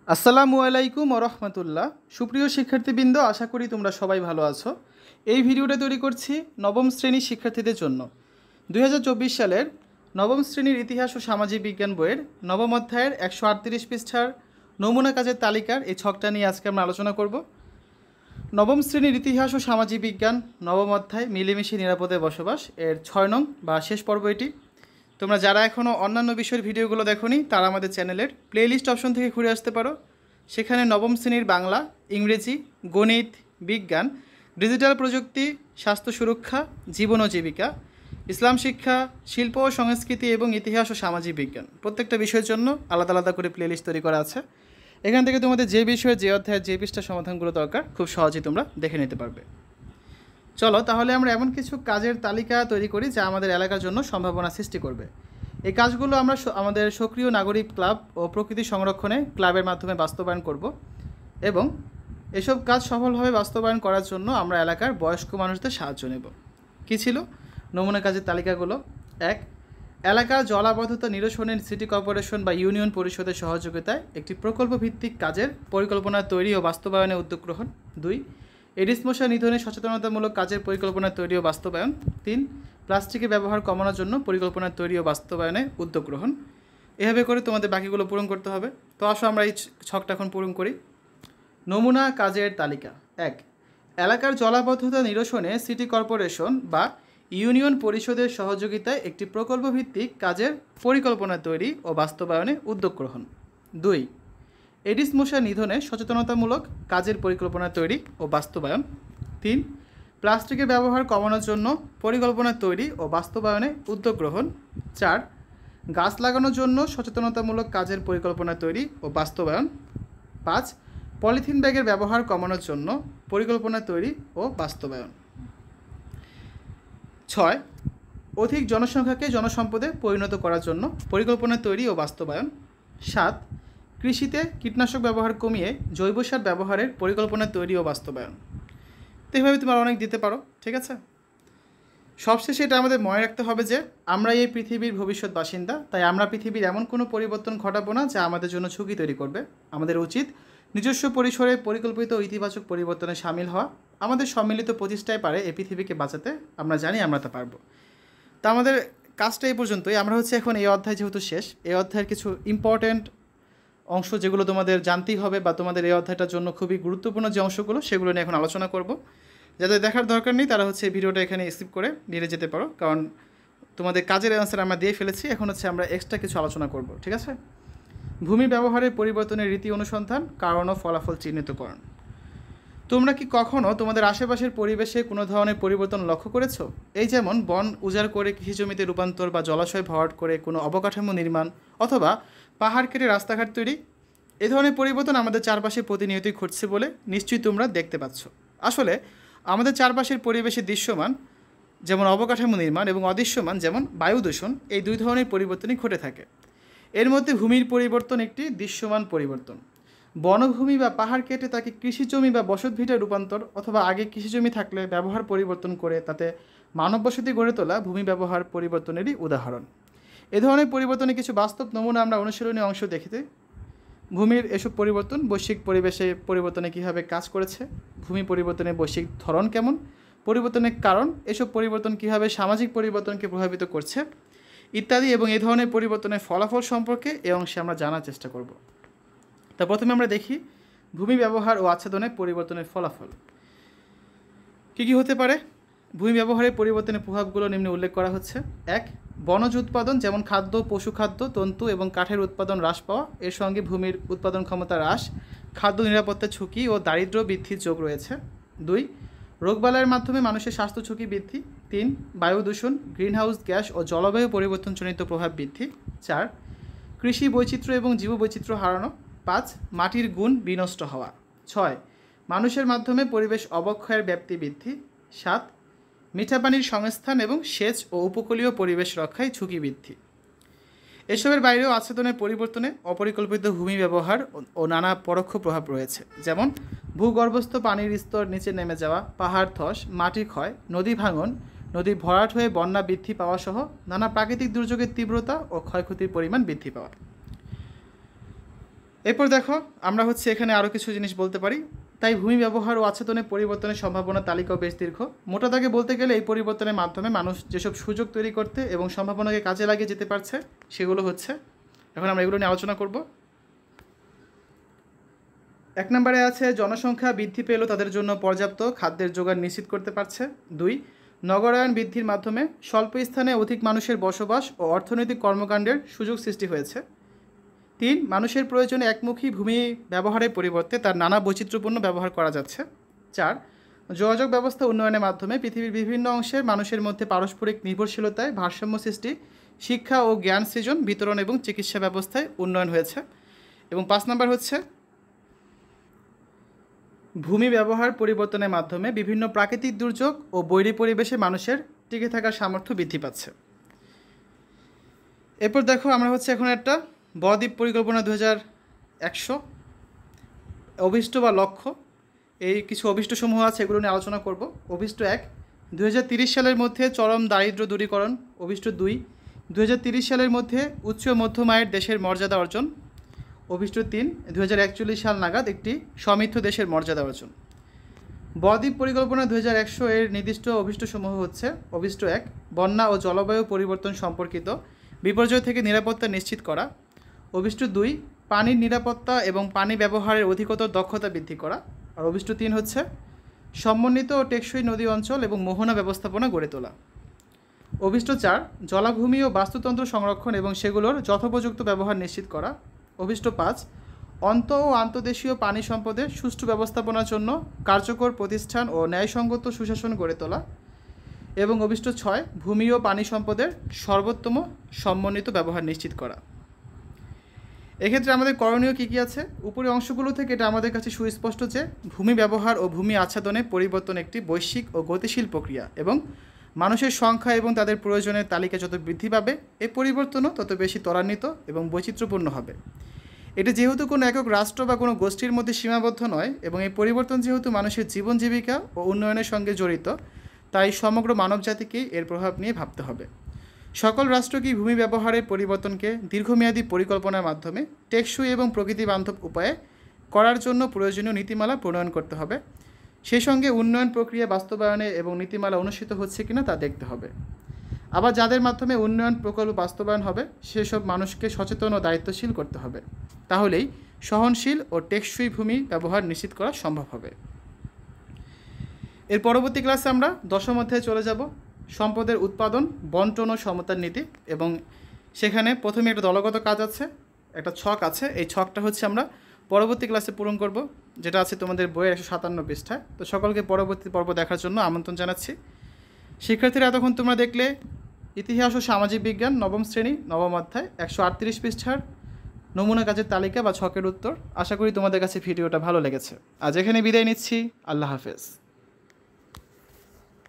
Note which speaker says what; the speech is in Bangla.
Speaker 1: আসসালামু আলাইকুম ওয়া রাহমাতুল্লাহ। সুপ্রিয় শিক্ষার্থীবৃন্দ, আশা করি তোমরা সবাই ভালো আছো। এই ভিডিওটা তৈরি করছি নবম শ্রেণীর শিক্ষার্থীদের জন্য। 2024 সালের নবম শ্রেণীর ইতিহাস ও সামাজিক বিজ্ঞান বইয়ের নবম অধ্যায়ের 138 পৃষ্ঠার নমুনা কাজের তালিকার এই ছকটা নিয়ে আজকে আমরা আলোচনা করব। নবম শ্রেণীর ইতিহাস ও সামাজিক বিজ্ঞান নবম অধ্যায় মিলেমিশে নিরাপদে বসবাস এর 6 নং বা শেষ পর্ব এটি। তোমরা যারা এখনও অন্যান্য বিষয়ের ভিডিওগুলো দেখোনি তারা আমাদের চ্যানেলের প্লেলিস্ট অপশন থেকে ঘুরে আসতে পারো। সেখানে নবম শ্রেণীর বাংলা, ইংরেজি, গণিত, বিজ্ঞান, ডিজিটাল প্রযুক্তি, স্বাস্থ্য সুরক্ষা, জীবন ও জীবিকা, ইসলাম শিক্ষা, শিল্প ও সংস্কৃতি এবং ইতিহাস ও সামাজিক বিজ্ঞান প্রত্যেকটা বিষয়ের জন্য আলাদা আলাদা করে প্লেলিস্ট তৈরি করা আছে। এখান থেকে তোমাদের যে বিষয়ে যে অধ্যায়ের যে পৃষ্ঠার সমাধানগুলো দরকার খুব সহজেই তোমরা দেখে নিতে পারবে। চলো তাহলে আমরা এমন কিছু কাজের তালিকা তৈরি করি যা আমাদের এলাকার জন্য সম্ভাবনা সৃষ্টি করবে। এই কাজগুলো আমরা আমাদের সক্রিয় নাগরিক ক্লাব ও প্রকৃতি সংরক্ষণে ক্লাবের মাধ্যমে বাস্তবায়ন করব এবং এসব কাজ সফলভাবে বাস্তবায়ন করার জন্য আমরা এলাকার বয়স্ক মানুষদের সাহায্য নেব। কী ছিল নমুনা কাজের তালিকাগুলো? 1. এলাকার জলাবদ্ধতা নিরসনের সিটি কর্পোরেশন বা ইউনিয়ন পরিষদের সহযোগিতায় একটি প্রকল্প ভিত্তিক কাজের পরিকল্পনা তৈরি ও বাস্তবায়নে উদ্যোগ গ্রহণ। 2. এডিস মশা নিধনে সচেতনতামূলক কাজের পরিকল্পনা তৈরি ও বাস্তবায়ন। 3. প্লাস্টিকের ব্যবহার কমানোর জন্য পরিকল্পনা তৈরি ও বাস্তবায়নে উদ্যোগ গ্রহণ। এভাবে করে তোমাদের বাকিগুলো পূরণ করতে হবে। তো আসো আমরা এই ছকটা এখন পূরণ করি। নমুনা কাজের তালিকা। 1. এলাকার জলাবদ্ধতা নিরসনে সিটি কর্পোরেশন বা ইউনিয়ন পরিষদের সহযোগিতায় একটি প্রকল্প ভিত্তিক কাজের পরিকল্পনা তৈরি ও বাস্তবায়নে উদ্যোগ গ্রহণ। 2. এডিস মশা নিধনে সচেতনতামূলক কাজের পরিকল্পনা তৈরি ও বাস্তবায়ন। 3. প্লাস্টিকের ব্যবহার কমানোর জন্য পরিকল্পনা তৈরি ও বাস্তবায়নে উদ্যোগ গ্রহণ। 4. গাছ লাগানোর জন্য সচেতনতামূলক কাজের পরিকল্পনা তৈরি ও বাস্তবায়ন। 5. পলিথিন ব্যাগের ব্যবহার কমানোর জন্য পরিকল্পনা তৈরি ও বাস্তবায়ন। 6. অধিক জনসংখ্যাকে জনসম্পদে পরিণত করার জন্য পরিকল্পনা তৈরি ও বাস্তবায়ন। 7. কৃষিতে কীটনাশক ব্যবহার কমিয়ে জৈব সার ব্যবহারের পরিকল্পনা তৈরি ও বাস্তবায়ন। তো এইভাবে তোমরা অনেক দিতে পারো, ঠিক আছে। সবশেষে এটা আমাদের মনে রাখতে হবে যে আমরা এই পৃথিবীর ভবিষ্যৎ বাসিন্দা, তাই আমরা পৃথিবীর এমন কোনো পরিবর্তন ঘটাবো না যা আমাদের জন্য ঝুঁকি তৈরি করবে। আমাদের উচিত নিজস্ব পরিসরে পরিকল্পিত ইতিবাচক পরিবর্তনে সামিল হওয়া। আমাদের সম্মিলিত প্রচেষ্টায় পারে এই পৃথিবীকে বাঁচাতে। আমরা জানি আমরা তা পারবো। তা আমাদের কাজটা এই পর্যন্তই। আমরা এখন এই অধ্যায় যেহেতু শেষ, এই অধ্যায়ের কিছু ইম্পর্ট্যান্ট অংশ যেগুলো তোমাদের জানতেই হবে বা তোমাদের এই অধ্যায়টার জন্য খুবই গুরুত্বপূর্ণ যে অংশগুলো সেগুলো নিয়ে এখন আলোচনা করব। যাদের দেখার দরকার নেই তারা এই ভিডিওটা এখানে স্কিপ করে নিয়ে যেতে পারো, কারণ তোমাদের কাজের অ্যান্সার আমরা দিয়ে ফেলেছি। এখন আমরা এক্সট্রা কিছু আলোচনা করব, ঠিক আছে। ভূমি ব্যবহারের পরিবর্তনের রীতি অনুসন্ধান, কারণ ও ফলাফল চিহ্নিতকরণ। তোমরা কি কখনো তোমাদের আশেপাশের পরিবেশে কোনো ধরনের পরিবর্তন লক্ষ্য করেছো? এই যেমন বন উজাড় করে কৃষিজমিতে রূপান্তর বা জলাশয় ভরাট করে কোনো অবকাঠামো নির্মাণ অথবা পাহাড় কেটে রাস্তাঘাট তৈরি। এই ধরনের পরিবর্তন আমাদের চারপাশে প্রতিনিয়তই ঘটছে বলে নিশ্চয়ই তোমরা দেখতে পাচ্ছ। আসলে আমাদের চারপাশের পরিবেশে দৃশ্যমান যেমন অবকাঠামো নির্মাণ এবং অদৃশ্যমান যেমন বায়ু দূষণ, এই দুই ধরনের পরিবর্তনই ঘটে থাকে। এর মধ্যে ভূমির পরিবর্তন একটি দৃশ্যমান পরিবর্তন। বনভূমি বা পাহাড় কেটে তাকে কৃষিজমি বা বসতভিটায় রূপান্তর অথবা আগে কৃষিজমি থাকলে ব্যবহার পরিবর্তন করে তাতে মানব বসতি গড়ে তোলা ভূমি ব্যবহার পরিবর্তনেরই উদাহরণ। এ ধরনের পরিবর্তনে কিছু বাস্তব নমুনা আমরা অনুশীলনী অংশ দেখতে। ভূমির এসব পরিবর্তন বৈশ্বিক পরিবেশে পরিবর্তনে কীভাবে কাজ করেছে, ভূমি পরিবর্তনের বৈশ্বিক ধরন কেমন, পরিবর্তনের কারণ, এসব পরিবর্তন কীভাবে সামাজিক পরিবর্তনকে প্রভাবিত করছে ইত্যাদি, এবং এই ধরনের পরিবর্তনের ফলাফল সম্পর্কে এই অংশে আমরা জানার চেষ্টা করব। তা প্রথমে আমরা দেখি ভূমি ব্যবহার ও আচ্ছাদনের পরিবর্তনের ফলাফল কী কী হতে পারে। ভূমি ব্যবহারের পরিবর্তনের প্রভাবগুলো নিম্নে উল্লেখ করা হচ্ছে। 1. বনজ উৎপাদন যেমন খাদ্য, পশুখাদ্য, তন্তু এবং কাঠের উৎপাদন হ্রাস পাওয়া। এর সঙ্গে ভূমির উৎপাদন ক্ষমতা হ্রাস, খাদ্য নিরাপত্তা ঝুঁকি ও দারিদ্র্য বৃদ্ধির যোগ রয়েছে। 2. রোগবালাইয়ের মাধ্যমে মানুষের স্বাস্থ্য ঝুঁকি বৃদ্ধি। 3. বায়ু দূষণ, গ্রিনহাউস গ্যাস ও জলবায়ু পরিবর্তনজনিত প্রভাব বৃদ্ধি। 4. কৃষি বৈচিত্র্য এবং জীববৈচিত্র্য হারানো। 5. মাটির গুণ বিনষ্ট হওয়া। 6. মানুষের মাধ্যমে পরিবেশ অবক্ষয়ের ব্যাপ্তি বৃদ্ধি। 7. মিঠা পানির সংস্থান এবং সেচ ও উপকূলীয় পরিবেশ রক্ষায় ঝুঁকি বৃদ্ধি। এসবের বাইরেও আচ্ছাদনের পরিবর্তনে অপরিকল্পিত ভূমি ব্যবহার ও নানা পরোক্ষ প্রভাব রয়েছে, যেমন ভূগর্ভস্থ পানির স্তর নিচে নেমে যাওয়া, পাহাড় ধস, মাটি ক্ষয়, নদী ভাঙন, নদী ভরাট হয়ে বন্যা বৃদ্ধি পাওয়া সহ নানা প্রাকৃতিক দুর্যোগের তীব্রতা ও ক্ষয়ক্ষতির পরিমাণ বৃদ্ধি পাওয়া। এরপর দেখো আমরা এখানে আরও কিছু জিনিস বলতে পারি। তাই ভূমি ব্যবহার ও আচ্ছাদনের পরিবর্তনের সম্ভাবনা তালিকাও বেশ দীর্ঘ। মোটা দাগে বলতে গেলে এই পরিবর্তনের মাধ্যমে মানুষ যেসব সুযোগ তৈরি করতে এবং সম্ভাবনাকে কাজে লাগিয়ে যেতে পারছে সেগুলো এখন আমরা এগুলো নিয়ে আলোচনা করব। 1 নম্বরে আছে জনসংখ্যা বৃদ্ধি পেলেও তাদের জন্য পর্যাপ্ত খাদ্যের জোগান নিশ্চিত করতে পারছে। 2, নগরায়ন বৃদ্ধির মাধ্যমে স্বল্প স্থানে অধিক মানুষের বসবাস ও অর্থনৈতিক কর্মকাণ্ডের সুযোগ সৃষ্টি হয়েছে। 3, মানুষের প্রয়োজনে একমুখী ভূমি ব্যবহারের পরিবর্তে তার নানা বৈচিত্র্যপূর্ণ ব্যবহার করা যাচ্ছে। 4, যোগাযোগ ব্যবস্থা উন্নয়নের মাধ্যমে পৃথিবীর বিভিন্ন অংশের মানুষের মধ্যে পারস্পরিক নির্ভরশীলতায় ভারসাম্য সৃষ্টি, শিক্ষা ও জ্ঞান সৃজন, বিতরণ এবং চিকিৎসা ব্যবস্থায় উন্নয়ন হয়েছে। এবং 5 নম্বর ভূমি ব্যবহার পরিবর্তনের মাধ্যমে বিভিন্ন প্রাকৃতিক দুর্যোগ ও বৈরী পরিবেশে মানুষের টিকে থাকার সামর্থ্য বৃদ্ধি পাচ্ছে। এরপর দেখো আমরা এখন একটা বদ্বীপ পরিকল্পনা 2100 অভিষ্ট বা লক্ষ্য, এই কিছু অভিষ্টসমূহ আছে, এগুলো নিয়ে আলোচনা করব। অভিষ্ট 1, 2030 সালের মধ্যে চরম দারিদ্র্য দূরীকরণ। অভিষ্ট 2, 2030 সালের মধ্যে উচ্চ মধ্যম আয়ের দেশের মর্যাদা অর্জন। অভিষ্ট 3, 2041 সাল নাগাদ একটি সমৃদ্ধ দেশের মর্যাদা অর্জন। বদ্বীপ পরিকল্পনা 2100 এর নির্দিষ্ট অভিষ্টসমূহ অভিষ্ট 1, বন্যা ও জলবায়ু পরিবর্তন সম্পর্কিত বিপর্যয় থেকে নিরাপত্তা নিশ্চিত করা। অভিষ্ট 2, পানির নিরাপত্তা এবং পানি ব্যবহারের অধিকতর দক্ষতা বৃদ্ধি করা। আর অভিষ্ট 3 সমন্বিত ও টেকসই নদী অঞ্চল এবং মোহনা ব্যবস্থাপনা গড়ে তোলা। অভিষ্ট 4, জলাভূমি ও বাস্তুতন্ত্র সংরক্ষণ এবং সেগুলোর যথোপযুক্ত ব্যবহার নিশ্চিত করা। অভিষ্ট 5, অন্ত ও আন্তদেশীয় পানি সম্পদের সুষ্ঠু ব্যবস্থাপনার জন্য কার্যকর প্রতিষ্ঠান ও ন্যায়সঙ্গত সুশাসন গড়ে তোলা। এবং অভিষ্ট 6, ভূমি ও পানি সম্পদের সর্বোত্তম সমন্বিত ব্যবহার নিশ্চিত করা। এক্ষেত্রে আমাদের করণীয় কী কী আছে? উপরের অংশগুলো থেকে এটা আমাদের কাছে সুস্পষ্ট যে ভূমি ব্যবহার ও ভূমি আচ্ছাদনে পরিবর্তন একটি বৈশ্বিক ও গতিশীল প্রক্রিয়া এবং মানুষের সংখ্যা এবং তাদের প্রয়োজনের তালিকা যত বৃদ্ধি পাবে এই পরিবর্তনও তত বেশি ত্বরান্বিত এবং বৈচিত্র্যপূর্ণ হবে। এটি যেহেতু কোনো একক রাষ্ট্র বা কোনো গোষ্ঠীর মধ্যে সীমাবদ্ধ নয় এবং এই পরিবর্তন যেহেতু মানুষের জীবন জীবিকা ও উন্নয়নের সঙ্গে জড়িত, তাই সমগ্র মানবজাতিকেই এর প্রভাব নিয়ে ভাবতে হবে। সকল রাষ্ট্রকেই ভূমি ব্যবহারের পরিবর্তনকে দীর্ঘমেয়াদী পরিকল্পনার মাধ্যমে টেকসই এবং প্রকৃতিবান্ধব উপায়ে করার জন্য প্রয়োজনীয় নীতিমালা প্রণয়ন করতে হবে। সেই সঙ্গে উন্নয়ন প্রক্রিয়া বাস্তবায়নে এবং নীতিমালা অনুষ্ঠিত হচ্ছে কিনা তা দেখতে হবে। আবার যাদের মাধ্যমে উন্নয়ন প্রকল্প বাস্তবায়ন হবে সেসব মানুষকে সচেতন ও দায়িত্বশীল করতে হবে। তাহলেই সহনশীল ও টেকসই ভূমি ব্যবহার নিশ্চিত করা সম্ভব হবে। এর পরবর্তী ক্লাসে আমরা 10ম অধ্যায়ে চলে যাব, সম্পদের উৎপাদন, বন্টন ও সমতার নীতি। এবং সেখানে প্রথমে একটা দলগত কাজ আছে, একটা ছক আছে। এই ছকটা আমরা পরবর্তী ক্লাসে পূরণ করব, যেটা আছে তোমাদের বইয়ের 157 পৃষ্ঠায়। তো সকলকে পরবর্তী পর্ব দেখার জন্য আমন্ত্রণ জানাচ্ছি। শিক্ষার্থীরা এতক্ষণ তোমরা দেখলে ইতিহাস ও সামাজিক বিজ্ঞান 9ম শ্রেণী 9ম অধ্যায় 138 পৃষ্ঠার নমুনা কাজের তালিকা বা ছকের উত্তর। আশা করি তোমাদের কাছে ভিডিওটা ভালো লেগেছে। আজ এখানে বিদায় নিচ্ছি। আল্লাহ হাফেজ।